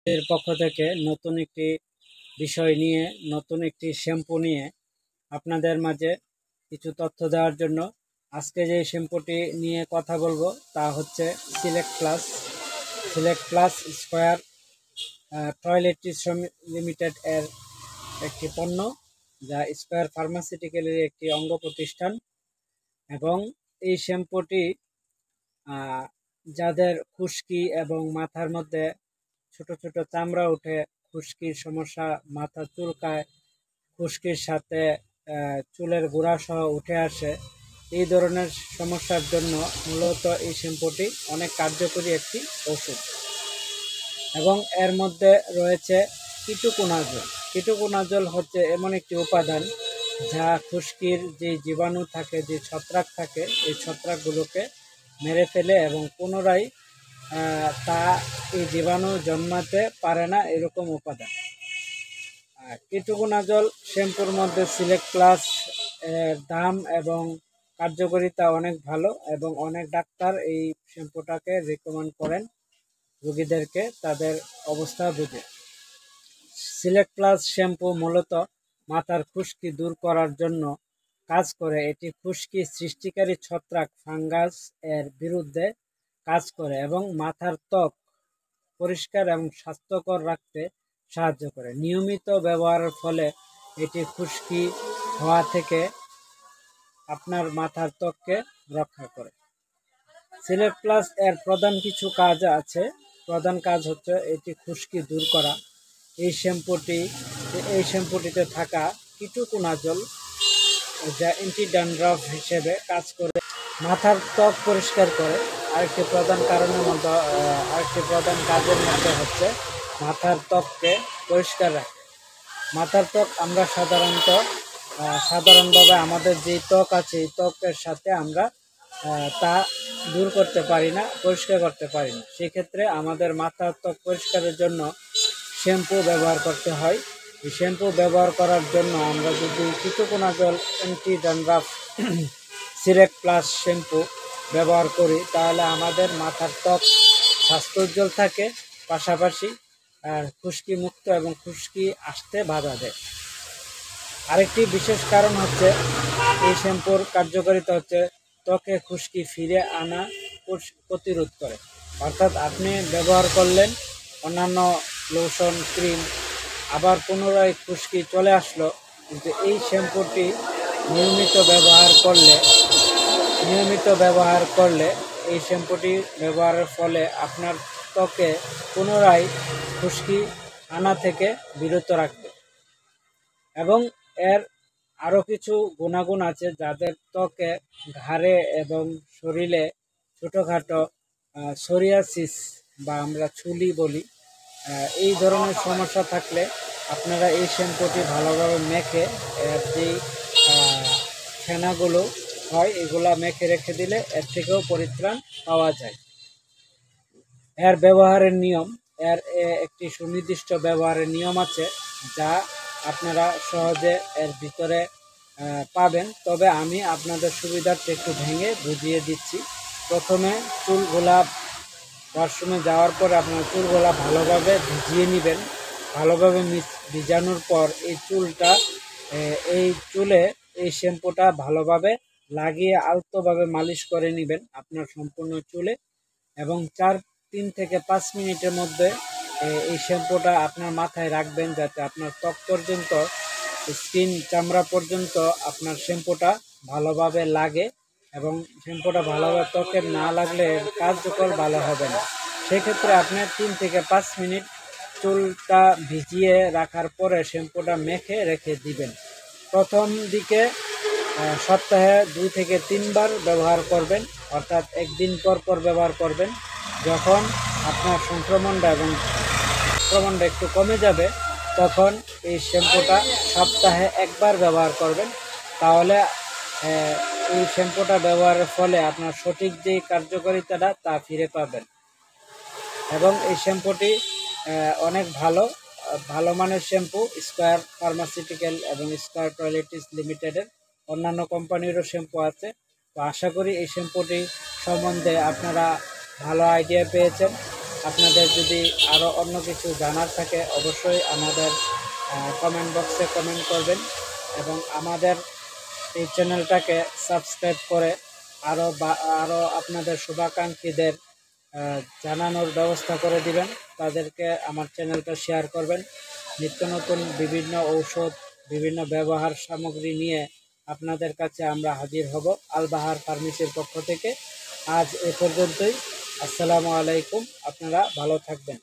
এর পক্ষ থেকে নতুন একটি বিষয় নিয়ে, নতুন একটি শ্যাম্পু নিয়ে আপনাদের মাঝে কিছু তথ্য দেওয়ার জন্য আজকে যে শ্যাম্পুটি নিয়ে কথা বলবো তা হচ্ছে select plus square toiletries limited এর একটি পণ্য, যা স্কোয়ার ফার্মাসিউটিক্যালের একটি অঙ্গ প্রতিষ্ঠান। এবং এই শ্যাম্পুটি যাদের খুশকি এবং মাথার মধ্যে ছোট ছোট চামড়া উঠে, খুশকির সমস্যা, মাথা চুলকায়, খুশকির সাথে চুলের গোড়া সহ উঠে আসে, এই ধরনের সমস্যার জন্য মূলত এই শ্যাম্পুটি অনেক কার্যকরী একটি ওষুধ। এবং এর মধ্যে রয়েছে কিটোকোনাজল। কিটোকোনাজল হচ্ছে এমন একটি উপাদান যা খুশকির যে জীবাণু থাকে, যে ছত্রাক থাকে, এই ছত্রাকগুলোকে মেরে ফেলে এবং পুনরায় তা এই জীবাণু জন্মাতে পারে না, এরকম উপাদান। কিটোকোনাজল শ্যাম্পুর মধ্যে সিলেক্ট প্লাস দাম এবং কার্যকারিতা অনেক ভালো এবং অনেক ডাক্তার এই শ্যাম্পুটাকে রিকমেন্ড করেন রোগীদেরকে তাদের অবস্থা বুঝে। সিলেক্ট প্লাস শ্যাম্পু মূলত মাথার খুশকি দূর করার জন্য কাজ করে। এটি খুশকি সৃষ্টিকারী ছত্রাক ফাঙ্গাস এর বিরুদ্ধে কাজ করে এবং মাথার ত্বক পরিষ্কার এবং স্বাস্থ্যকর রাখতে সাহায্য করে। নিয়মিত ব্যবহারের ফলে এটি খুশকি হওয়া থেকে আপনার মাথার ত্বককে রক্ষা করে। সিলেক্ট প্লাস এর প্রধান কিছু কাজ আছে। প্রধান কাজ হচ্ছে এটি খুশকি দূর করা। এই শ্যাম্পুটিতে থাকা কিটোকোনাজল, যা অ্যান্টি ড্যান্ড্রাফ হিসেবে কাজ করে, মাথার ত্বক পরিষ্কার করে। আরেকটি প্রধান কাজের মধ্যে হচ্ছে মাথার ত্বককে পরিষ্কার রাখে। মাথার ত্বক আমরা সাধারণভাবে আমাদের যে ত্বক আছে, এই ত্বকের সাথে আমরা তা দূর করতে পারি না, পরিষ্কার করতে পারি না। সেক্ষেত্রে আমাদের মাথার ত্বক পরিষ্কারের জন্য শ্যাম্পু ব্যবহার করতে হয়। এই শ্যাম্পু ব্যবহার করার জন্য আমরা যদি ketoconazole anti dandruff select plus shampoo ব্যবহার করি, তাহলে আমাদের মাথার ত্বক স্বাস্থ্যোজ্জ্বল থাকে, পাশাপাশি খুশকি মুক্ত এবং খুশকি আসতে বাধা দেয়। আরেকটি বিশেষ কারণ হচ্ছে এই শ্যাম্পুর কার্যকারিতা হচ্ছে ত্বকে খুশকি ফিরে আনা প্রতিরোধ করে। অর্থাৎ আপনি ব্যবহার করলেন অন্যান্য লোশন, ক্রিম, আবার পুনরায় খুশকি চলে আসলো, কিন্তু এই শ্যাম্পুটি নিয়মিত ব্যবহার করলে এই শ্যাম্পুটি ব্যবহারের ফলে আপনার ত্বকে পুনরায় খুশকি আনা থেকে বিরত রাখবে। এবং এর আরও কিছু গুণাগুণ আছে। যাদের ত্বকে, ঘাড়ে এবং শরীরে ছোটোখাটো সোরিয়াসিস বা আমরা চুলি বলি, এই ধরনের সমস্যা থাকলে আপনারা এই শ্যাম্পুটি ভালোভাবে মেখে এর যেই ফেনাগুলো হয় এগুলা মেখে রেখে দিলে এর থেকেও পরিত্রাণ পাওয়া যায়। এর ব্যবহারের নিয়ম, একটি সুনির্দিষ্ট ব্যবহারের নিয়ম আছে, যা আপনারা সহজে এর ভিতরে পাবেন। তবে আমি আপনাদের সুবিধার্থে একটু ভেঙে বুঝিয়ে দিচ্ছি। প্রথমে চুলগুলা ওয়াশরুমে যাওয়ার পরে আপনার চুলগুলা ভালোভাবে ভিজিয়ে নেবেন। ভালোভাবে ভিজানোর পর এই চুলে এই শ্যাম্পুটা ভালোভাবে লাগিয়ে আলতোভাবে মালিশ করে নেবেন আপনার সম্পূর্ণ চুলে, এবং 3 থেকে 5 মিনিটের মধ্যে এই শ্যাম্পুটা আপনার মাথায় রাখবেন, যাতে আপনার ত্বক পর্যন্ত, স্কিন, চামড়া পর্যন্ত আপনার শ্যাম্পুটা ভালোভাবে লাগে। এবং শ্যাম্পুটা ভালোভাবে ত্বকে না লাগলে কার্যকর ভালো হবে না। সেক্ষেত্রে আপনি 3 থেকে 5 মিনিট চুলটা ভিজিয়ে রাখার পরে শ্যাম্পুটা মেখে রেখে দিবেন। প্রথম দিকে সপ্তাহে 2 থেকে 3 বার ব্যবহার করবেন, অর্থাৎ একদিন পর পর ব্যবহার করবেন। যখন আপনার সংক্রমণটা একটু কমে যাবে, তখন এই শ্যাম্পুটা সপ্তাহে 1 বার ব্যবহার করবেন। তাহলে এই শ্যাম্পুটা ব্যবহারের ফলে আপনার সঠিক যে কার্যকারিতাটা তা ফিরে পাবেন। এবং এই শ্যাম্পুটি অনেক ভালো মানের শ্যাম্পু। স্কোয়ার ফার্মাসিউটিক্যাল এবং স্কোয়ার টয়লেট্রিজ লিমিটেডের অন্যান্য কোম্পানিরও শ্যাম্পু আছে। তো আশা করি এই শ্যাম্পুটি সম্বন্ধে আপনারা ভালো আইডিয়া পেয়েছেন। আপনাদের যদি আরও অন্য কিছু জানার থাকে অবশ্যই আমাদের কমেন্ট বক্সে কমেন্ট করবেন এবং আমাদের এই চ্যানেলটাকে সাবস্ক্রাইব করে আরও আপনাদের শুভাকাঙ্ক্ষীদের জানানোর ব্যবস্থা করে দিবেন। তাদেরকে আমার চ্যানেলটা শেয়ার করবেন। নিত্য নতুন বিভিন্ন ঔষধ, বিভিন্ন ব্যবহার সামগ্রী নিয়ে আপনাদের কাছে আমরা হাজির হব আল বাহার ফার্মেসির পক্ষ থেকে। আজ এ পর্যন্তই। আসসালামু আলাইকুম। আপনারা ভালো থাকবেন।